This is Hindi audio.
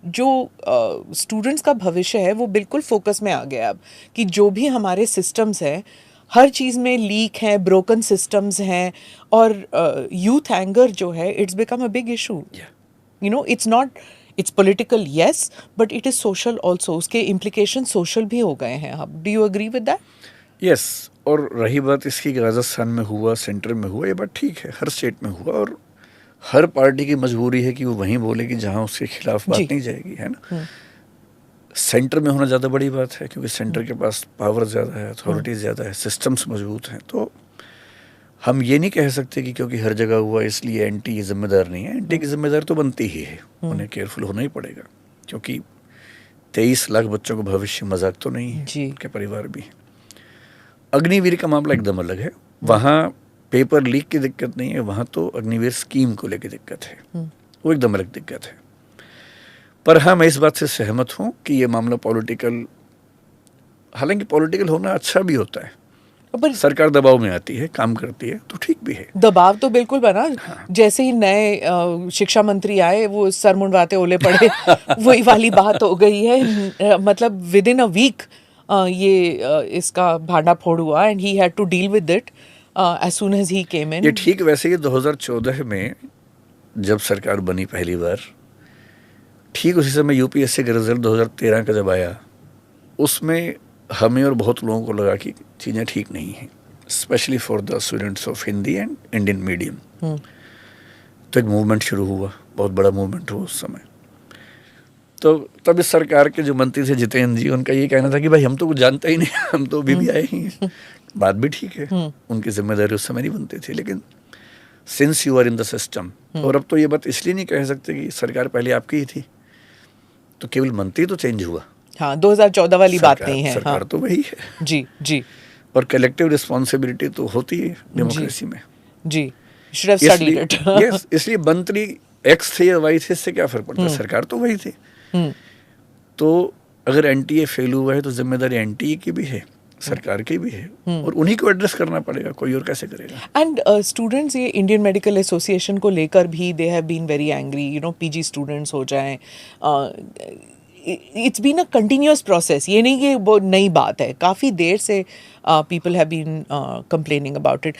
जो स्टूडेंट्स का भविष्य है वो बिल्कुल फोकस में आ गया अब, कि जो भी हमारे सिस्टम्स हैं हर चीज़ में लीक है, ब्रोकन सिस्टम्स हैं, और यूथ एंगर जो है it's become a big issue. It's not, it's political yes, but it is social also. उसके इम्प्लीकेशन सोशल भी हो गए हैं अब. Do you agree with that? Yes. और रही बात इसकी कि राजस्थान में हुआ, सेंटर में हुआ, ये बात ठीक है, हर स्टेट में हुआ, और हर पार्टी की मजबूरी है कि वो वहीं बोले कि जहाँ उसके खिलाफ बात नहीं जाएगी, है ना. सेंटर में होना ज़्यादा बड़ी बात है, क्योंकि सेंटर के पास पावर ज़्यादा है, अथॉरिटी ज़्यादा है, सिस्टम्स मजबूत हैं. तो हम ये नहीं कह सकते कि क्योंकि हर जगह हुआ इसलिए एंटी जिम्मेदार नहीं है. एंटी की जिम्मेदार तो बनती ही है, उन्हें केयरफुल होना ही पड़ेगा, क्योंकि 23 लाख बच्चों का भविष्य मजाक तो नहीं है, उनके परिवार भी. अग्निवीर का मामला एकदम अलग है. वहाँ पेपर लीक की दिक्कत नहीं है, वहाँ तो अग्निवीर स्कीम को लेकर दिक्कत है, वो एकदम अलग दिक्कत है. पर हाँ, मैं इस बात से सहमत हूँ कि ये मामला पॉलिटिकल, हालांकि पॉलिटिकल होना अच्छा भी होता है, पर सरकार दबाव में आती है, काम करती है, तो ठीक भी है. दबाव तो बिल्कुल बना. हाँ. जैसे ही नए शिक्षा मंत्री आए वो सर मुंडवाते ओले पड़े. वही वाली बात हो गई है. मतलब विद इन अ वीक ये इसका भांडा फोड़ हुआ, and he had to deal with it as soon as he came in. ये ठीक वैसे ही 2014 में जब सरकार बनी पहली बार, ठीक उसी समय यूपीएससी का रिजल्ट 2013 का जब आया, उसमें हमें और बहुत लोगों को लगा कि चीज़ें ठीक नहीं हैं, specially for the students of Hindi and Indian medium. तो एक मूवमेंट शुरू हुआ, बहुत बड़ा मूवमेंट हुआ उस समय. तो तब इस सरकार के जो मंत्री थे जितेंद्र जी, उनका ये कहना था कि भाई हम तो कुछ जानते ही नहीं, हम तो अभी भी आए ही हैं. बात भी ठीक है, उनकी जिम्मेदारी उस समय नहीं बनती थी. लेकिन since you are in the system, और अब तो ये बात इसलिए नहीं कह सकते कि सरकार पहले आपकी ही थी, तो केवल मंत्री तो चेंज हुआ. हाँ, 2014 वाली बात नहीं है. सरकार तो वही है. जी जी. और कलेक्टिव रिस्पॉन्सिबिलिटी तो होती है डेमोक्रेसी में. जी. Should have studied it. Yes, इसलिए मंत्री एक्स थे या वाई थे, इससे क्या फर्क पड़ता है, सरकार तो वही थी. तो अगर एनटीए फेल हुआ है तो जिम्मेदारी एनटीए की भी है, सरकार की भी है, और उन्हीं को एड्रेस करना पड़ेगा, कोई और कैसे करेगा. एंड स्टूडेंट्स ये इंडियन मेडिकल एसोसिएशन को लेकर भी they have been very angry. PG students हो जाएं, it's been a continuous process. ये नहीं कि वो नई बात है, काफ़ी देर से people have been complaining about it.